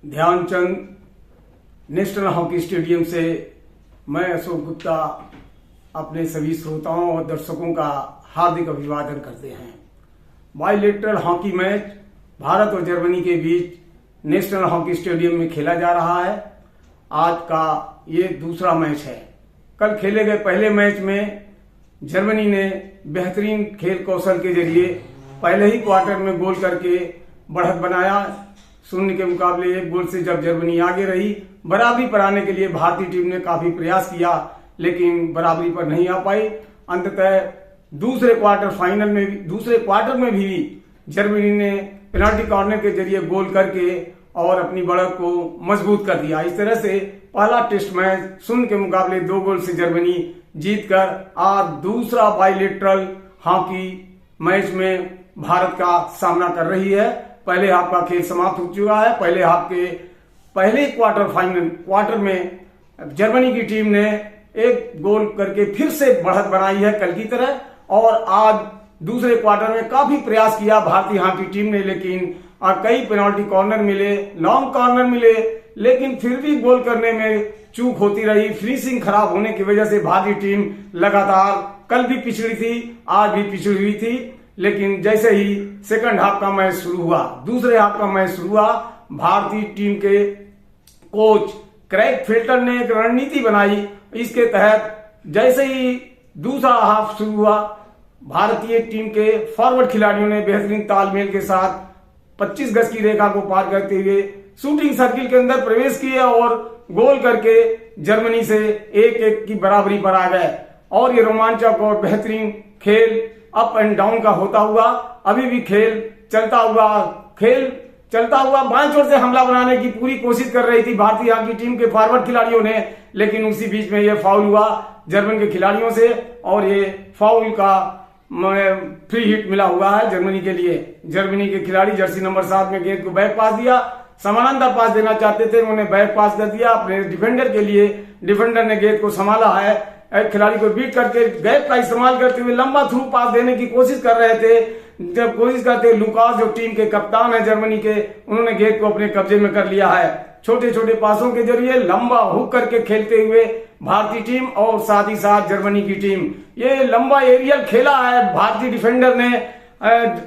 Dhyanchand national hockey stadium से मैं अशोक गुप्ता अपने सभी श्रोताओं और दर्शकों का हार्दिक अभिवादन करते हैं। बाइलेटरल हॉकी मैच भारत और जर्मनी के बीच नेशनल हॉकी स्टेडियम में खेला जा रहा है। आज का ये दूसरा मैच है। कल खेले गए पहले मैच में जर्मनी ने बेहतरीन खेल कौशल के जरिए पहले ही क्वार्टर में गोल करके बढ़त बनाया। 0 के मुकाबले 1 गोल से जब जर्मनी आगे रही, बराबरी पर आने के लिए भारतीय टीम ने काफी प्रयास किया लेकिन बराबरी पर नहीं आ पाई। अंततः दूसरे क्वार्टर में भी जर्मनी ने पेनाल्टी कॉर्नर के जरिए गोल करके और अपनी बढ़त को मजबूत कर दिया। इस तरह से पहला टेस्ट मैच 0 के मुकाबले 2 गोल से जर्मनी जीतकर आज दूसरा बाइलेटरल हॉकी मैच में भारत का सामना कर रही है। पहले हाफ का खेल समाप्त हो चुका है। पहले हाफ के पहले क्वार्टर में जर्मनी की टीम ने 1 गोल करके फिर से बढ़त बनाई है कल की तरह, और आज दूसरे क्वार्टर में काफी प्रयास किया भारतीय हॉकी टीम ने, लेकिन कई पेनाल्टी कॉर्नर मिले, लॉन्ग कॉर्नर मिले, लेकिन फिर भी गोल करने में चूक होती रही। फिनिशिंग खराब होने की वजह से भारतीय टीम लगातार कल भी पिछड़ी थी, आज भी पिछड़ी हुई थी। लेकिन जैसे ही सेकंड हाफ का मैच शुरू हुआ, दूसरे हाफ का मैच शुरू हुआ, भारतीय टीम के कोच क्रेग फिल्टर ने एक रणनीति बनाई। इसके तहत जैसे ही दूसरा हाफ शुरू हुआ, भारतीय टीम के फॉरवर्ड खिलाड़ियों ने बेहतरीन तालमेल के साथ 25 गज की रेखा को पार करते हुए शूटिंग सर्किल के अंदर प्रवेश किए और गोल करके जर्मनी से 1-1 की बराबरी पर आ गए। और ये रोमांचक और बेहतरीन खेल अप एंड डाउन का होता हुआ अभी भी खेल चलता हुआ बाएं छोर से हमला बनाने की पूरी कोशिश कर रही थी भारतीय हॉकी टीम के फॉरवर्ड खिलाड़ियों ने, लेकिन उसी बीच में यह फाउल हुआ जर्मन के खिलाड़ियों से और ये फाउल का फ्री हिट मिला हुआ है जर्मनी के लिए। जर्मनी के खिलाड़ी जर्सी नंबर 7 में गेंद को बैक पास दिया, समानांतर पास देना चाहते थे, उन्होंने बैक पास कर दिया अपने डिफेंडर के लिए। डिफेंडर ने गेंद को संभाला है, एक खिलाड़ी को बीट करके गैप का इस्तेमाल करते हुए लंबा थ्रू पास देने की कोशिश कर रहे थे। जब कोशिश करते लुकास जो टीम के कप्तान है जर्मनी के, उन्होंने गेंद को अपने कब्जे में कर लिया है। छोटे छोटे पासों के जरिए लंबा हुक करके खेलते हुए भारतीय टीम और साथ ही साथ जर्मनी की टीम, ये लंबा एरियल खेला है भारतीय डिफेंडर ने,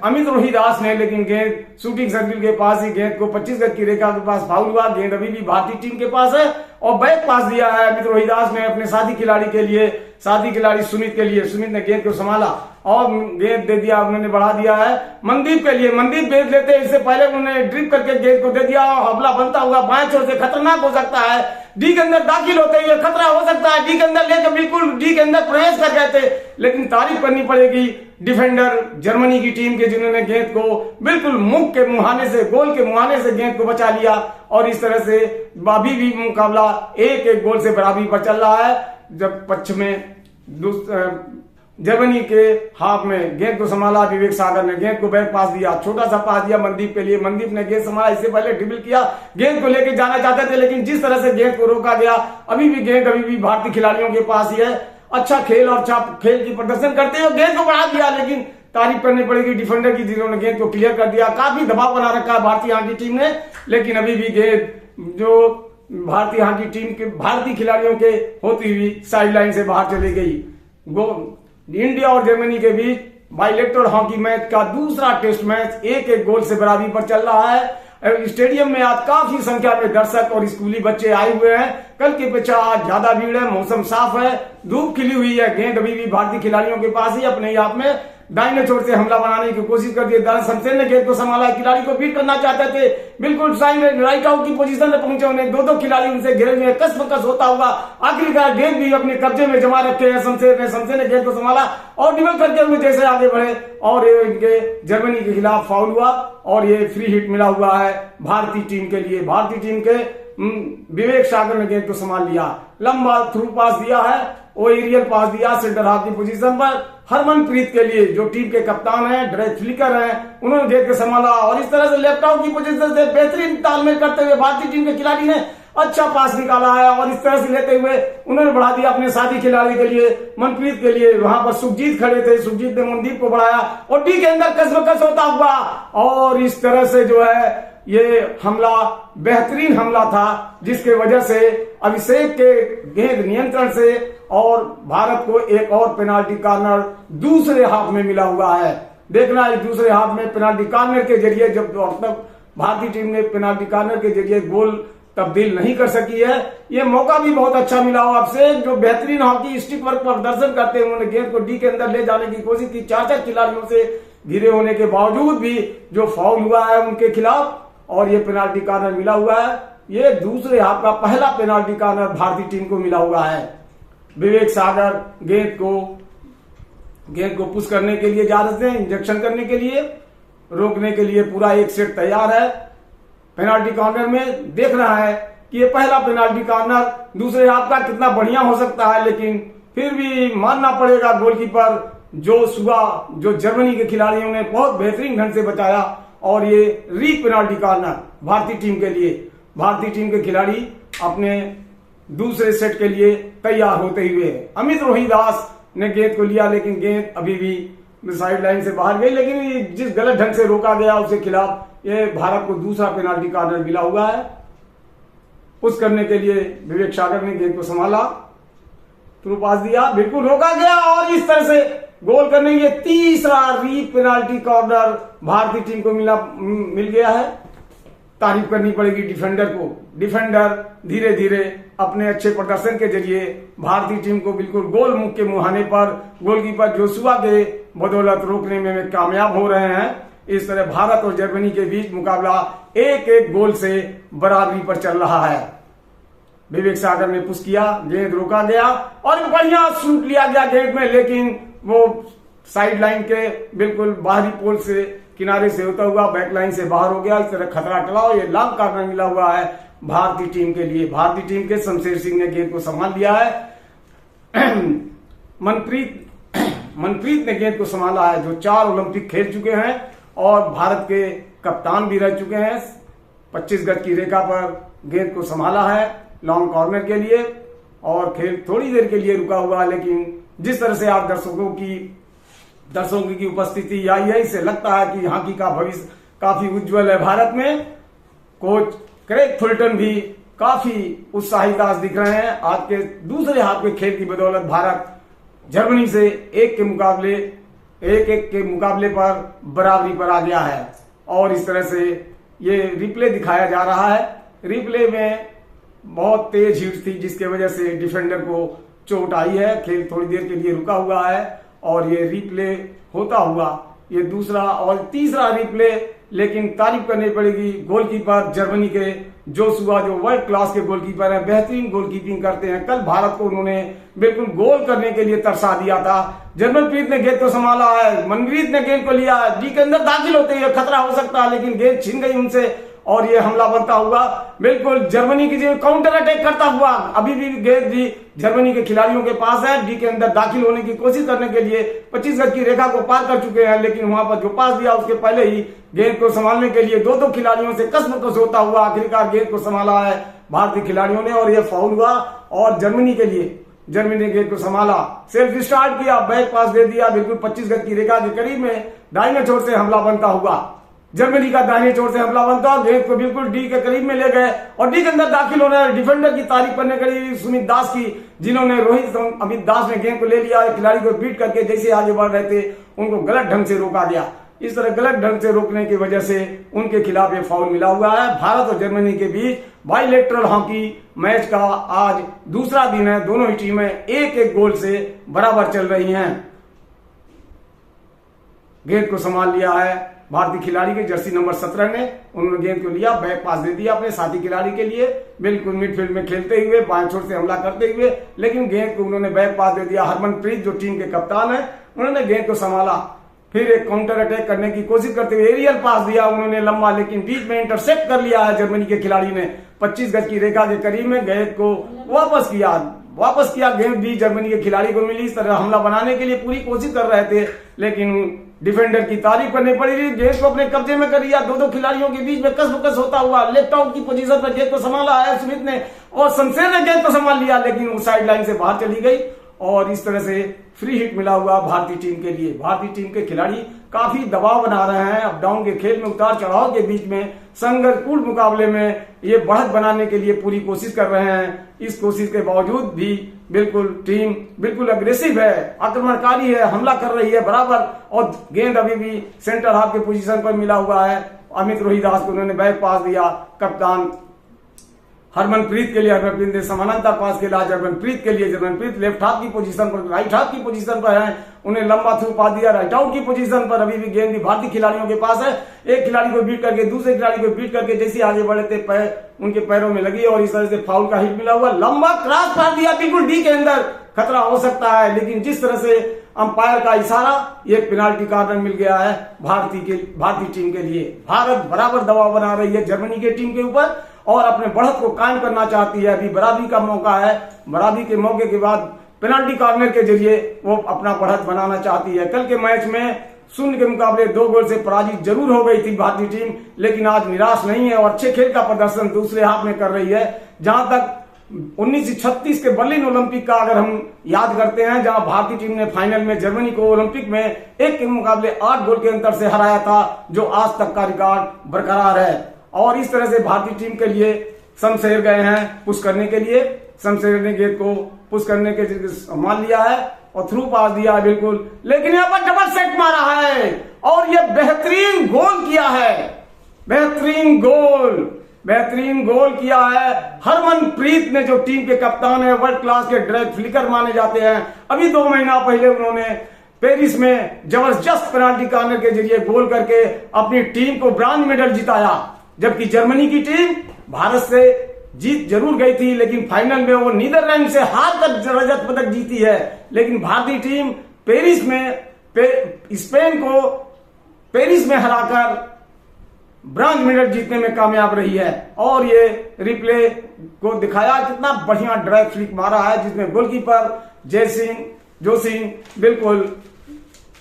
अमित रोहिदास ने, लेकिन गेंद शूटिंग सर्किल के पास ही गेंद को 25 गज की रेखा के पास फाउल हुआ। गेंद अभी भी भारतीय टीम के पास है और बैक पास दिया है अमित रोहिदास ने अपने साथी खिलाड़ी के लिए, साथी खिलाड़ी सुमित के लिए। सुमित ने गेंद को संभाला और गेंद दे दिया, उन्होंने बढ़ा दिया है मनदीप के लिए। मनदीप गेंद लेते इससे पहले उन्होंने ड्रिप करके गेंद को दे दिया। हमला बनता हुआ बाएं छोर से खतरनाक हो सकता है, डी के अंदर दाखिल होते हुए खतरा हो सकता है, डी के अंदर लेकर बिल्कुल डी के अंदर प्रवेश कर गए थे, लेकिन तारीफ करनी पड़ेगी डिफेंडर जर्मनी की टीम के, जिन्होंने गेंद को बिल्कुल मुख के मुहाने से, गोल के मुहाने से गेंद को बचा लिया। और इस तरह से अभी भी मुकाबला 1-1 गोल से बराबरी पर चल रहा है। जब पक्ष में जर्मनी के हाफ में गेंद को संभाला विवेक सागर ने, गेंद को बैक पास दिया, छोटा सा पास दिया मनदीप के लिए। मनदीप ने गेंद संभाला, इससे पहले ड्रिबल किया, गेंद को लेकर जाना चाहते थे, लेकिन जिस तरह से गेंद को रोका गया, अभी भी भारतीय खिलाड़ियों के पास ही है। अच्छा खेल और अच्छा खेल की प्रदर्शन करते हुए गेंद को बढ़ा दिया, लेकिन तारीफ करनी पड़ेगी डिफेंडर की, जिन्होंने गेंद को क्लियर कर दिया। काफी दबाव बना रखा है भारतीय हॉकी टीम ने, लेकिन अभी भी गेंद जो भारतीय हॉकी टीम के भारतीय खिलाड़ियों के होती हुई साइड लाइन से बाहर चली गई। इंडिया और जर्मनी के बीच बाइलेटरल हॉकी मैच का दूसरा टेस्ट मैच 1-1 गोल से बराबरी पर चल रहा है। स्टेडियम में आज काफी संख्या में दर्शक और स्कूली बच्चे आए हुए हैं। कल की अपेक्षा आज ज्यादा भीड़ है, मौसम साफ है, धूप खिली हुई है। गेंद अभी भी भारतीय खिलाड़ियों के पास ही अपने आप में दाहिने छोर से हमला बनाने की कोशिश कर दी। दान शमशेर ने गेंद को संभाला, खिलाड़ी को बीट करना चाहते थे, बिल्कुल साइड राइट आउट की पोजीशन में पहुंचे, उन्हें 2-2 खिलाड़ी उनसे घेरे हुए कसमकस होता हुआ आखिरकार गेंद भी अपने कब्जे में जमा रखे हैं शमशेर ने गेंद को संभाला और ड्रिबल करके हुए जैसे आगे बढ़े और इनके जर्मनी के खिलाफ फाउल हुआ और ये फ्री हिट मिला हुआ है भारतीय टीम के लिए। भारतीय टीम के विवेक सागर ने गेंद को संभाल लिया, लंबा थ्रू पास दिया है, वो एरियल पास दिया सेंटर हाफ की पोजीशन पर हरमनप्रीत के लिए, जो टीम के कप्तान हैं, ड्रेस फ्लिकर हैं, उन्होंने गेंद को संभाला और इस तरह से लेफ्ट आउट की पोजीशन से बेहतरीन तालमेल करते हुए भारतीय टीम के खिलाड़ी ने अच्छा पास निकाला है और इस तरह से लेते हुए उन्होंने बढ़ा दिया अपने साथी खिलाड़ी के लिए, मनप्रीत के लिए। वहां पर सुखजीत खड़े थे, सुखजीत ने मनदीप को बढ़ाया और डी के अंदर कसमकस होता हुआ और इस तरह से जो है ये हमला बेहतरीन हमला था, जिसके वजह से अभिषेक के गेंद नियंत्रण से और भारत को एक और पेनाल्टी कॉर्नर दूसरे हाफ में मिला हुआ है। देखना इस दूसरे हाफ में पेनाल्टी कॉर्नर के जरिए, जब तक भारतीय टीम ने पेनाल्टी कॉर्नर के जरिए गोल तब्दील नहीं कर सकी है, ये मौका भी बहुत अच्छा मिला हो अभिषेक, जो बेहतरीन हॉकी स्टिक वर्क प्रदर्शन करते हैं। उन्होंने गेंद को डी के अंदर ले जाने की कोशिश की, 4 खिलाड़ियों से घिरे होने के बावजूद भी जो फाउल हुआ है उनके खिलाफ, और ये पेनाल्टी कॉर्नर मिला हुआ है। ये दूसरे हाफ का पहला पेनाल्टी कॉर्नर भारतीय टीम को मिला हुआ है। विवेक सागर गेंद को पुश करने के लिए जा रहे थे, इंजेक्शन करने के लिए, रोकने के लिए पूरा एक सेट तैयार है। पेनाल्टी कॉर्नर में देख रहा है कि ये पहला पेनाल्टी कॉर्नर दूसरे हाफ का कितना बढ़िया हो सकता है, लेकिन फिर भी मानना पड़ेगा गोलकीपर जो जर्मनी के खिलाड़ियों ने बहुत बेहतरीन ढंग से बचाया, और ये पेनाल्टी कॉर्नर भारतीय टीम के लिए, भारतीय टीम के खिलाड़ी अपने दूसरे सेट के लिए तैयार होते हुए। अमित रोहिदास ने गेंद को लिया, लेकिन गेंद अभी भी साइड लाइन से बाहर गई, लेकिन जिस गलत ढंग से रोका गया उसके खिलाफ ये भारत को दूसरा पेनाल्टी कॉर्नर मिला हुआ है। पुश करने के लिए विवेक सागर ने गेंद को संभाला, थ्रू पास दिया, बिल्कुल रोका गया, और इस तरह से गोल करने के तीसरा पेनाल्टी कॉर्नर भारतीय टीम को मिल गया है। तारीफ करनी पड़ेगी डिफेंडर को। डिफेंडर धीरे धीरे अपने अच्छे प्रदर्शन के जरिए भारतीय टीम को बिल्कुल गोल मुख के मुहाने पर गोलकीपर जोशुआ के बदौलत रोकने में कामयाब हो रहे हैं। इस तरह भारत और जर्मनी के बीच मुकाबला 1-1 गोल से बराबरी पर चल रहा है। विवेक सागर ने पुश किया, गेंद रोका गया और बढ़िया शूट लिया गया गेंद में, लेकिन वो साइड लाइन के बिल्कुल बाहरी पोल से किनारे से होता हुआ बैक लाइन से बाहर हो गया। इस तरह खतरा टला और ये लॉन्ग कॉर्नर मिला हुआ है भारतीय टीम के लिए। भारतीय टीम के शमशेर सिंह ने गेंद को संभाल लिया है। मनप्रीत ने गेंद को संभाला है, जो 4 ओलंपिक खेल चुके हैं और भारत के कप्तान भी रह चुके हैं। 25 गज की रेखा पर गेंद को संभाला है लॉन्ग कॉर्नर के लिए, और खेल थोड़ी देर के लिए रुका हुआ, लेकिन जिस तरह से आप दर्शकों की उपस्थिति आई है, इससे लगता है कि हॉकी का भविष्य काफी उज्जवल है भारत में। कोच क्रेग फुलटन भी काफी उत्साहित आज दिख रहे हैं। आज के दूसरे हाफ के खेल की बदौलत भारत जर्मनी से 1-1 के मुकाबले पर बराबरी पर आ गया है, और इस तरह से ये रिप्ले दिखाया जा रहा है। रिप्ले में बहुत तेज हिट थी, जिसके वजह से डिफेंडर को चोट आई है। खेल थोड़ी देर के लिए रुका हुआ है, और ये रिप्ले होता हुआ ये दूसरा और तीसरा रिप्ले, लेकिन तारीफ करनी पड़ेगी गोलकीपर जर्मनी के जोशुआ, जो वर्ल्ड क्लास के गोलकीपर हैं, बेहतरीन गोलकीपिंग करते हैं। कल भारत को उन्होंने बिल्कुल गोल करने के लिए तरसा दिया था। जर्मनप्रीत ने गेंद को संभाला है, मनप्रीत ने गेंद को लिया, डी के अंदर दाखिल होते हुए खतरा हो सकता है, लेकिन गेंद छिन गई उनसे, और ये हमला बनता हुआ बिल्कुल जर्मनी की जो काउंटर अटैक करता हुआ अभी भी गेंद भी जर्मनी के खिलाड़ियों के पास है। डी के अंदर दाखिल होने की कोशिश करने के लिए 25 गज की रेखा को पार कर चुके हैं, लेकिन वहां पर जो पास दिया उसके पहले ही गेंद को संभालने के लिए 2-2 खिलाड़ियों से कसमकस होता हुआ आखिरकार गेंद को संभाला है भारतीय खिलाड़ियों ने, और यह फाउल हुआ। और जर्मनी ने गेंद को संभाला, सेल्फ स्टार्ट किया, बैक पास दे दिया, बिल्कुल 25 गज की रेखा के करीब में दाहिने छोर से हमला बनता हुआ। जर्मनी का दाहिने छोर से हमला बनता और गेंद को बिल्कुल डी के करीब में ले गए, और डी के अंदर दाखिल होने डिफेंडर की तारीफ करने के लिए सुमित दास की, जिन्होंने अमित दास ने गेंद को ले लिया, खिलाड़ी को बीट करके जैसे आगे बढ़ रहे थे उनको गलत ढंग से रोका गया। इस तरह गलत ढंग से रोकने की वजह से उनके खिलाफ ये फाउल मिला हुआ है। भारत और जर्मनी के बीच बाइलेटरल हॉकी मैच का आज दूसरा दिन है। दोनों ही टीमें 1-1 गोल से बराबर चल रही हैं। गेंद को संभाल लिया है भारतीय खिलाड़ी के जर्सी नंबर 17 ने। उन्होंने गेंद को लिया, बैक पास दे दिया अपने साथी खिलाड़ी के लिए, बिल्कुल मिडफील्ड में खेलते हुए, बाएं छोर से हमला करते हुए, लेकिन गेंद को उन्होंने बैक पास दे दिया। हरमनप्रीत जो टीम के कप्तान है, उन्होंने गेंद को संभाला, फिर एक काउंटर अटैक करने की कोशिश करते हुए एरियल पास दिया उन्होंने लंबा, लेकिन बीच में इंटरसेप्ट कर लिया है जर्मनी के खिलाड़ी ने। 25 गज की रेखा के करीब में गेंद को वापस किया, गेंद भी जर्मनी के खिलाड़ी को मिली। इस तरह हमला बनाने के लिए पूरी कोशिश कर रहे थे, लेकिन डिफेंडर की तारीफ करनी पड़ी, गेंद को अपने कब्जे में कर लिया। 2-2 खिलाड़ियों के बीच में कसमकस होता हुआ लेफ्ट आउट की पोजीशन पर गेंद को संभाला है सुमित ने, और शमशेर ने गेंद को संभाल लिया, लेकिन वो साइड लाइन से बाहर चली गई, और इस तरह से फ्री हिट मिला हुआ भारतीय टीम के लिए। भारतीय टीम के खिलाड़ी काफी दबाव बना रहे हैं। अप डाउन के खेल में, उतार चढ़ाव के बीच में, संघर्षपूर्ण मुकाबले में ये बढ़त बनाने के लिए पूरी कोशिश कर रहे हैं। इस कोशिश के बावजूद भी बिल्कुल टीम बिल्कुल अग्रेसिव है, आक्रमणकारी है, हमला कर रही है बराबर, और गेंद अभी भी सेंटर हाफ के पोजीशन पर मिला हुआ है। अमित रोहिदास को उन्होंने बैक पास दिया, कप्तान हरमनप्रीत के लिए हरमनप्रीत ने समानांतर पास खेला जर्मनप्रीत के लिए, जर्मनप्रीत लेफ्ट हाफ की पोजीशन पर, राइट हाफ की पोजीशन पर है, उन्हें लंबा थ्रू पास दिया राइट आउट की पोजीशन पर। अभी भी गेंद भी भारतीय खिलाड़ियों के पास है, एक खिलाड़ी को बीट करके दूसरे खिलाड़ी को बीट करके जैसे आगे बढ़े थे पैर उनके पैरों में लगी और इस तरह से फाउल का हिट मिला हुआ, लंबा क्रॉस मार दिया बिल्कुल डी के अंदर, खतरा हो सकता है, लेकिन जिस तरह से अंपायर का इशारा, ये पेनाल्टी कॉर्नर मिल गया है भारतीय टीम के लिए। भारत बराबर दबाव बना रही है जर्मनी के टीम के ऊपर और अपने बढ़त को कायम करना चाहती है। अभी बराबरी का मौका है, बराबरी के मौके के बाद पेनाल्टी कॉर्नर के जरिए वो अपना बढ़त बनाना चाहती है। कल के मैच में 0 के मुकाबले 2 गोल से पराजित जरूर हो गई थी भारतीय टीम, लेकिन आज निराश नहीं है और अच्छे खेल का प्रदर्शन दूसरे हाफ में कर रही है। जहां तक 1936 के बर्लिन ओलंपिक का अगर हम याद करते हैं, जहां भारतीय टीम ने फाइनल में जर्मनी को ओलंपिक में 1 के मुकाबले 8 गोल के अंतर से हराया था, जो आज तक का रिकॉर्ड बरकरार है। और इस तरह से भारतीय टीम के लिए शमशेर गए हैं पुश करने के लिए, शमशेर ने गेंद को पुश करने के संभाल लिया है और थ्रू पास दिया है बिल्कुल, लेकिन यहाँ पर डबल सेट मारा है और ये बेहतरीन गोल किया है, बेहतरीन गोल किया है हरमनप्रीत ने, जो टीम के कप्तान है, वर्ल्ड क्लास के ड्रैग फ्लिकर माने जाते हैं। अभी 2 महीना पहले उन्होंने पेरिस में जबरदस्त पेनाल्टी कॉर्नर के जरिए गोल करके अपनी टीम को ब्रॉन्ज मेडल जिताया, जबकि जर्मनी की टीम भारत से जीत जरूर गई थी, लेकिन फाइनल में वो नीदरलैंड से हार कर रजत पदक जीती है। लेकिन भारतीय टीम पेरिस में स्पेन को पेरिस में हराकर ब्रॉन्ज मेडल जीतने में कामयाब रही है। और ये रिप्ले को दिखाया, कितना बढ़िया ड्रैग फ्लिक मारा है, जिसमें गोलकीपर जोसिंग बिल्कुल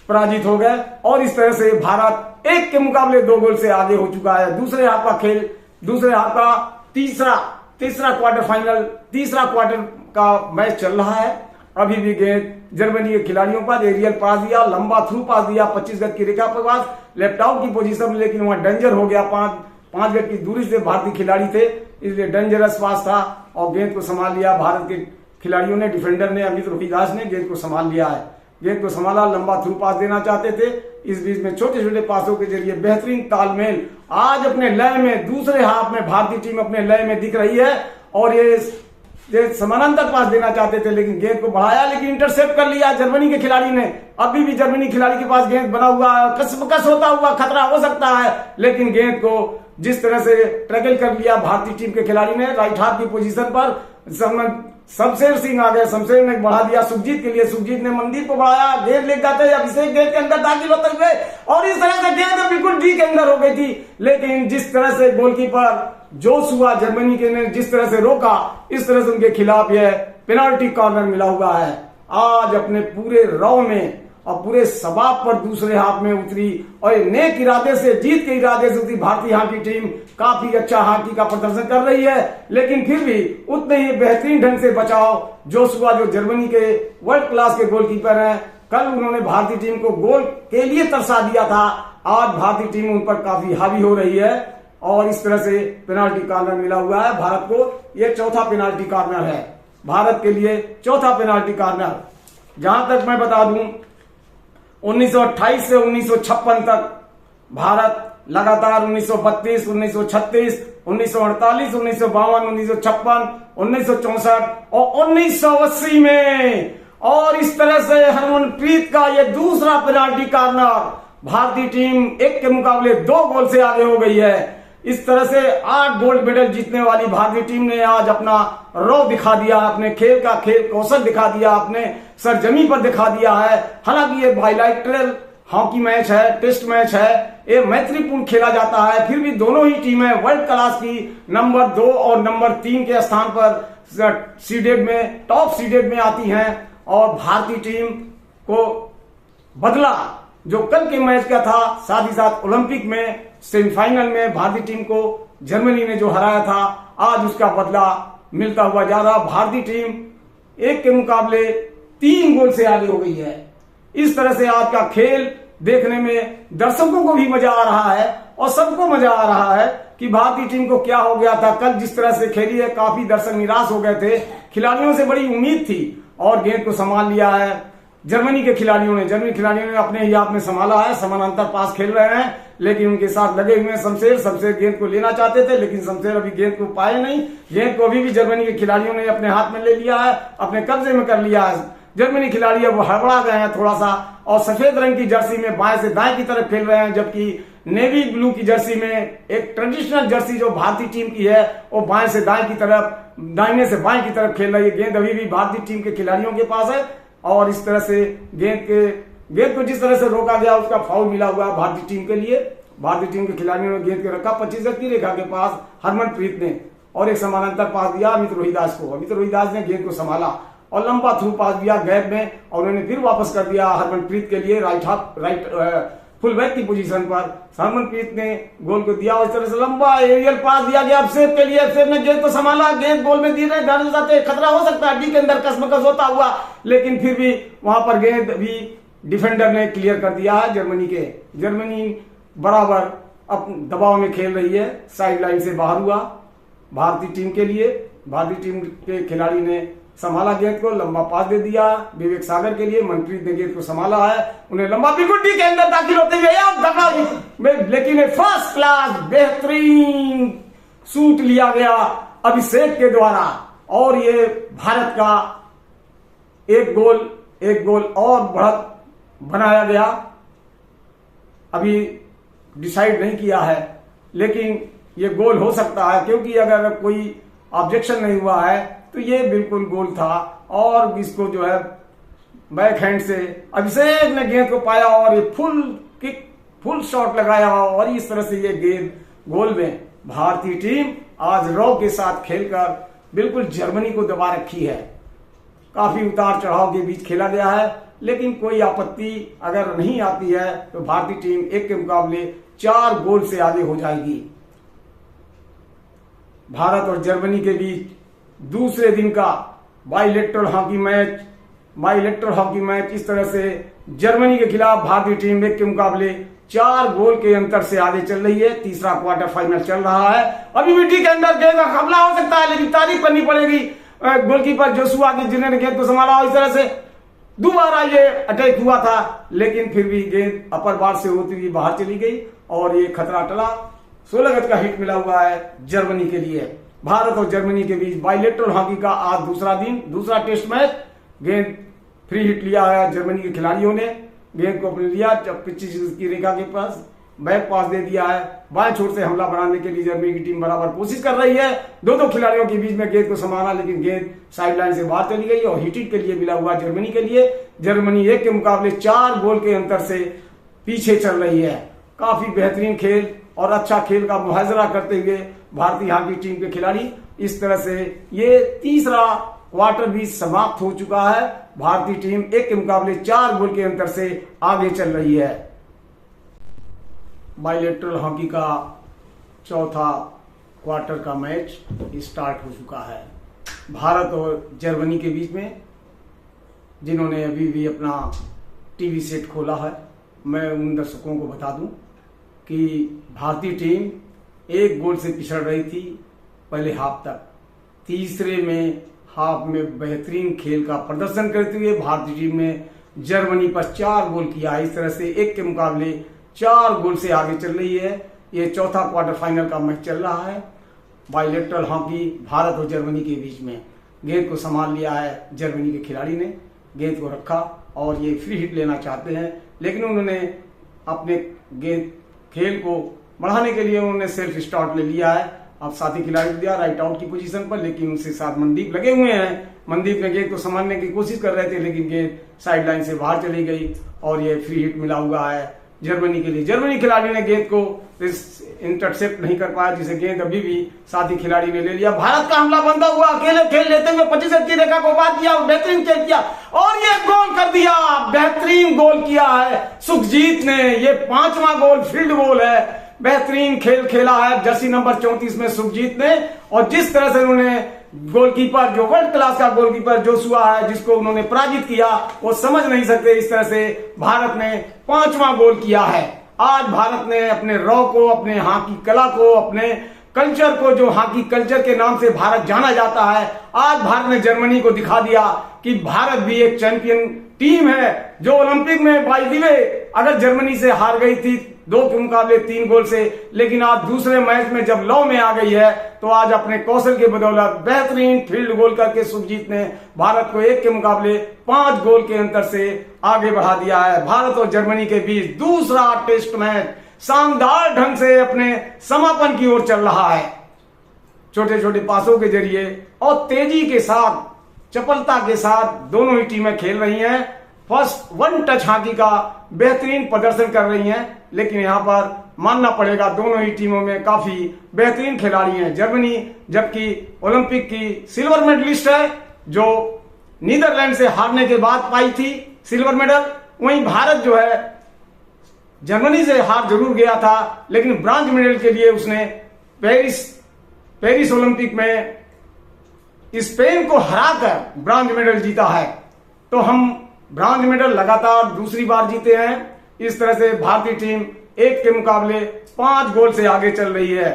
पराजित हो गए और इस तरह से भारत 1 के मुकाबले 2 गोल से आगे हो चुका है। दूसरे हाफ का खेल, दूसरे हाफ का तीसरा क्वार्टर फाइनल, तीसरा क्वार्टर का मैच चल रहा है। अभी भी गेंद जर्मनी के खिलाड़ियों पर एरियल पास दिया, लंबा थ्रू पास दिया 25 गज की रेखा पर पास, लेफ्ट आउट की पोजीशन में, लेकिन वहां डेंजर हो गया, 5 गज की दूरी से भारतीय खिलाड़ी थे, इसलिए डेंजरस पास था और गेंद को संभाल लिया भारत के खिलाड़ियों ने, डिफेंडर ने, अमित रोहिदास ने गेंद को संभाल लिया है, गेंद को संभाला, लंबा थ्रू पास देना चाहते थे। इस बीच में छोटे छोटे पासों के जरिए बेहतरीन तालमेल आज अपने लय में, दूसरे हाफ में भारतीय टीम अपने लय में दिख रही है और ये समानांतर पास देना चाहते थे, लेकिन गेंद को बढ़ाया, लेकिन इंटरसेप्ट कर लिया जर्मनी के खिलाड़ी ने। अभी भी जर्मनी खिलाड़ी के पास गेंद बना हुआ है, कसमकस होता हुआ खतरा हो सकता है, लेकिन गेंद को जिस तरह से ट्रैकल कर लिया भारतीय टीम के खिलाड़ी ने राइट हाफ की पोजीशन पर, शमशेर सिंह आ गए, शमशेर ने बढ़ा दिया सुखजीत के लिए, सुखजीत ने मंदिर को बढ़ाया, गेंद ले जाते अभिषेक गेंद के अंदर दाखिल होते हुए और इस तरह से गेंद बिल्कुल डी के अंदर हो गई थी, लेकिन जिस तरह से गोलकीपर जोशुआ जर्मनी के ने जिस तरह से रोका, इस तरह से उनके खिलाफ यह पेनाल्टी कॉर्नर मिला हुआ है। आज अपने पूरे रौ में और पूरे सबाब पर दूसरे हाफ में उतरी और नेक इरादे से, जीत के इरादे से उतरी भारतीय हॉकी टीम काफी अच्छा हॉकी का प्रदर्शन कर रही है, लेकिन फिर भी उतने ही बेहतरीन ढंग से बचाव जोशुआ, जो जर्मनी के वर्ल्ड क्लास के गोलकीपर हैं, कल उन्होंने भारतीय टीम को गोल के लिए तरसा दिया था, आज भारतीय टीम उन पर काफी हावी हो रही है और इस तरह से पेनाल्टी कॉर्नर मिला हुआ है भारत को। यह चौथा पेनाल्टी कॉर्नर है भारत के लिए, चौथा पेनाल्टी कॉर्नर। जहां तक मैं बता दूं, 1928 से 1956 तक भारत लगातार 1932, 1936, 1948, 1952, 1956, 1964 और 1980 में, और इस तरह से हरमनप्रीत का यह दूसरा पेनाल्टी कॉर्नर, भारतीय टीम 1 के मुकाबले 2 गोल से आगे हो गई है। इस तरह से 8 गोल्ड मेडल जीतने वाली भारतीय टीम ने आज अपना रौ दिखा दिया, अपने खेल का खेल कौशल दिखा दिया, अपने सरजमी पर दिखा दिया है। हालांकि ये बायलैटरल हॉकी मैच है, टेस्ट मैच है, ये मैत्रीपूर्ण खेला जाता है, फिर भी दोनों ही टीमें वर्ल्ड क्लास की नंबर 2 और नंबर 3 के स्थान पर सीडेड में, टॉप सीडेड में आती हैं और भारतीय टीम को बदला जो कल के मैच का था, साथ ही साथ ओलंपिक में सेमीफाइनल में भारतीय टीम को जर्मनी ने जो हराया था, आज उसका बदला मिलता हुआ जा रहा। भारतीय टीम 1 के मुकाबले 3 गोल से आगे हो गई है। इस तरह से आज का खेल देखने में दर्शकों को भी मजा आ रहा है और सबको मजा आ रहा है कि भारतीय टीम को क्या हो गया था। कल जिस तरह से खेली है, काफी दर्शक निराश हो गए थे। खिलाड़ियों से बड़ी उम्मीद थी और गेंद को संभाल लिया है जर्मनी के खिलाड़ियों ने अपने ही हाथ में संभाला है। समानांतर पास खेल रहे हैं, लेकिन उनके साथ लगे हुए हैं शमशेर गेंद को लेना चाहते थे, लेकिन शमशेर अभी गेंद को पाए नहीं। गेंद को अभी भी जर्मनी के खिलाड़ियों ने अपने हाथ में ले लिया है, अपने कब्जे में कर लिया है। जर्मनी खिलाड़ी अब हड़बड़ा गए हैं थोड़ा सा और सफेद रंग की जर्सी में बाएं से दाएं की तरफ खेल रहे हैं, जबकि नेवी ब्लू की जर्सी में एक ट्रेडिशनल जर्सी जो भारतीय टीम की है वो बाएं से दाएं की तरफ, दाहिने से बाएं की तरफ खेल रही है। गेंद अभी भी भारतीय टीम के खिलाड़ियों के पास है और इस तरह से गेंद को जिस तरह से रोका गया उसका फाउल मिला हुआ है भारतीय टीम के लिए। भारतीय टीम के खिलाड़ियों ने गेंद को रखा 25 गज की रेखा के पास हरमनप्रीत ने और एक समानांतर पास दिया अमित रोहिदास को। अमित रोहिदास ने गेंद को संभाला और लंबा थ्रू पास दिया गैप में और उन्होंने फिर वापस कर दिया हरमनप्रीत के लिए राइट फुल बैक की पोजीशन पर। हरमनप्रीत ने गोल को दिया और इस तरह से लंबा एरियल पास दिया गया अभिषेक के लिए। अभिषेक ने गेंद को संभाला, गेंद गोल में दी रहे, खतरा हो सकता है डी के अंदर कसमकस होता हुआ, लेकिन फिर भी वहां पर गेंद भी डिफेंडर ने क्लियर कर दिया है जर्मनी बराबर अब दबाव में खेल रही है, साइड लाइन से बाहर हुआ भारतीय टीम के लिए। भारतीय टीम के खिलाड़ी ने संभाला गेंद को, लंबा पास दे दिया विवेक सागर के लिए। मनप्रीत ने गेंद को संभाला है, उन्हें लंबा बिल्कुल डी के अंदर दाखिल होते हुए लेकिन फर्स्ट क्लास बेहतरीन शूट लिया गया अभिषेक के द्वारा और ये भारत का एक गोल और बढ़त बनाया गया। अभी डिसाइड नहीं किया है, लेकिन ये गोल हो सकता है क्योंकि अगर कोई ऑब्जेक्शन नहीं हुआ है तो ये बिल्कुल गोल था। और इसको जो है बैक हैंड से अभिषेक ने गेंद को पाया और ये फुल शॉट लगाया और इस तरह से ये गेंद गोल में। भारतीय टीम आज रॉ के साथ खेलकर बिल्कुल जर्मनी को दबा रखी है। काफी उतार चढ़ाव के बीच खेला गया है, लेकिन कोई आपत्ति अगर नहीं आती है तो भारतीय टीम एक के मुकाबले 4 गोल से आगे हो जाएगी। भारत और जर्मनी के बीच दूसरे दिन का बाइलेटरल हॉकी मैच इस तरह से जर्मनी के खिलाफ भारतीय टीम एक के मुकाबले 4 गोल के अंतर से आगे चल रही है। तीसरा क्वार्टर फाइनल चल रहा है, अभी भी डी के अंदर गेंद का हमला हो सकता है, लेकिन तारीफ करनी पड़ेगी गोलकीपर जोशुआ की जिन्होंने गेंद को संभाला। इस तरह से दोबारा ये अटैक हुआ था, लेकिन फिर भी गेंद अपर बार से होती हुई बाहर चली गई और ये खतरा टला। 16 गज का हिट मिला हुआ है जर्मनी के लिए। भारत और जर्मनी के बीच बाइलेटरल हॉकी का आज दूसरा टेस्ट मैच। गेंद फ्री हिट लिया है जर्मनी के खिलाड़ियों ने, गेंद को अपने लिया 25 गज की रेखा के पास, बैक पास दे दिया है। बाएं छोर से हमला बनाने के लिए जर्मनी की टीम बराबर कोशिश कर रही है। दो खिलाड़ियों के बीच में गेंद को संभाला, लेकिन गेंद साइड लाइन से बाहर चली गई और हिट के लिए मिला हुआ जर्मनी के लिए। जर्मनी एक के मुकाबले 4 गोल के अंतर से पीछे चल रही है। काफी बेहतरीन खेल और अच्छा खेल का मुहाजरा करते हुए भारतीय हॉकी टीम के खिलाड़ी। इस तरह से ये तीसरा क्वार्टर भी समाप्त हो चुका है। भारतीय टीम एक के मुकाबले 4 गोल के अंतर से आगे चल रही है। बाइलेटरल हॉकी का चौथा क्वार्टर का मैच स्टार्ट हो चुका है भारत और जर्मनी के बीच में। जिन्होंने अभी भी अपना टीवी सेट खोला है, मैं उन दर्शकों को बता दूं कि भारतीय टीम 1 गोल से पिछड़ रही थी पहले हाफ तक। तीसरे में हाफ में बेहतरीन खेल का प्रदर्शन करते हुए भारतीय टीम ने जर्मनी पर 4 गोल किया। इस तरह से 1 के मुकाबले 4 गोल से आगे चल रही है। ये चौथा क्वार्टर फाइनल का मैच चल रहा है बाइलेटरल हॉकी भारत और जर्मनी के बीच में। गेंद को संभाल लिया है जर्मनी के खिलाड़ी ने, गेंद को रखा और ये फ्री हिट लेना चाहते हैं, लेकिन उन्होंने अपने गेंद खेल को बढ़ाने के लिए उन्होंने सेल्फ स्टार्ट ले लिया है। अब साथी खिलाड़ी दिया राइट आउट की पोजीशन पर, लेकिन उनसे साथ मनदीप लगे हुए हैं। मनदीप ने गेंद को संभालने की कोशिश कर रहे थे, लेकिन गेंद साइड लाइन से बाहर चली गई और ये फ्री हिट मिला हुआ है जर्मनी के लिए। जर्मनी खिलाड़ी ने गेंद को इंटरसेप्ट नहीं कर पाया, जिसे गेंद अभी भी साथी खिलाड़ी ने ले लिया। भारत का हमला बंदा हुआ, अकेले खेल लेते हुए 25 गज की रेखा को पार किया, बेहतरीन खेल किया और ये गोल कर दिया। बेहतरीन गोल किया है सुखजीत ने, ये 5वां गोल फील्ड गोल है। बेहतरीन खेल खेला है जर्सी नंबर 34 में सुखजीत ने, और जिस तरह से उन्होंने गोलकीपर जो वर्ल्ड क्लास का गोलकीपर जोशुआ है, जिसको उन्होंने पराजित किया, वो समझ नहीं सकते इस तरह से भारत ने 5वां गोल किया है। आज भारत ने अपने रॉ को, अपने हॉकी कला को, अपने कल्चर को, जो हॉकी कल्चर के नाम से भारत जाना जाता है, आज भारत ने जर्मनी को दिखा दिया कि भारत भी एक चैंपियन टीम है, जो ओलंपिक में बाय द वे अगर जर्मनी से हार गई थी 2 के मुकाबले 3 गोल से, लेकिन आज दूसरे मैच में जब लौ में आ गई है तो आज अपने कौशल के बदौलत बेहतरीन फील्ड गोल करके सुखजीत ने भारत को 1 के मुकाबले 5 गोल के अंतर से आगे बढ़ा दिया है। भारत और जर्मनी के बीच दूसरा टेस्ट मैच शानदार ढंग से अपने समापन की ओर चल रहा है। छोटे छोटे पासों के जरिए और तेजी के साथ, चपलता के साथ दोनों ही टीमें खेल रही हैं। फर्स्ट 1 टच हॉकी का बेहतरीन प्रदर्शन कर रही हैं, लेकिन यहां पर मानना पड़ेगा दोनों ही टीमों में काफी बेहतरीन खिलाड़ी हैं। जर्मनी जबकि ओलंपिक की सिल्वर मेडलिस्ट है, जो नीदरलैंड से हारने के बाद पाई थी सिल्वर मेडल, वहीं भारत जो है जर्मनी से हार जरूर गया था, लेकिन ब्रॉन्ज मेडल के लिए उसने पेरिस ओलंपिक में स्पेन को हराकर ब्रॉन्ज मेडल जीता है। तो हम ब्रॉन्ज मेडल लगातार दूसरी बार जीते हैं। इस तरह से भारतीय टीम 1 के मुकाबले 5 गोल से आगे चल रही है।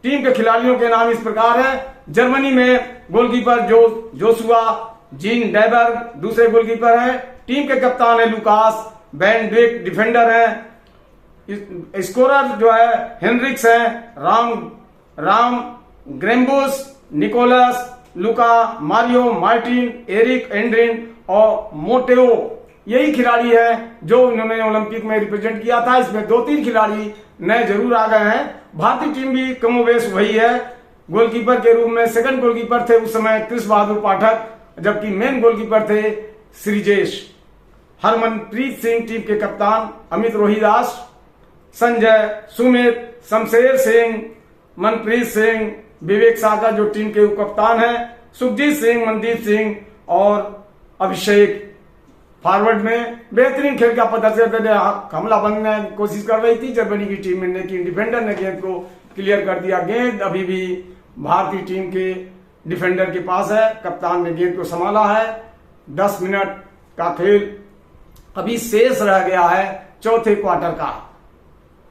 टीम के खिलाड़ियों के नाम इस प्रकार है। जर्मनी में गोलकीपर जोशुआ जीन डेबर दूसरे गोलकीपर हैं। टीम के कप्तान है लुकास वैन डिक, डिफेंडर हैं। स्कोरर जो है हेनरिक्स है, राम ग्रेम्बुस, निकोलस, लुका, मारियो, मार्टिन, एरिक एंड्रिन और मोटेओ, यही खिलाड़ी है जो इन्होंने ओलंपिक में रिप्रेजेंट किया था। इसमें 2-3 खिलाड़ी नए जरूर आ गए हैं। भारतीय टीम भी कमोवेश वही है। गोलकीपर के रूप में सेकंड गोलकीपर थे उस समय कृष बहादुर पाठक, जबकि मेन गोलकीपर थे श्रीजेश। हरमनप्रीत सिंह टीम के कप्तान, अमित रोहिदास, संजय, सुमित, शमशेर सिंह, मनप्रीत सिंह, विवेक सागर जो टीम के उप कप्तान हैं, सुखजीत सिंह, मनदीप सिंह और अभिषेक। फॉरवर्ड में बेहतरीन खेल का प्रदर्शन हमला बनने की कोशिश कर रही थी जर्मनी की टीम ने, लेकिन डिफेंडर ने गेंद को क्लियर कर दिया। गेंद अभी भी भारतीय टीम के डिफेंडर के पास है। कप्तान ने गेंद को संभाला है। 10 मिनट का खेल अभी शेष रह गया है चौथे क्वार्टर का,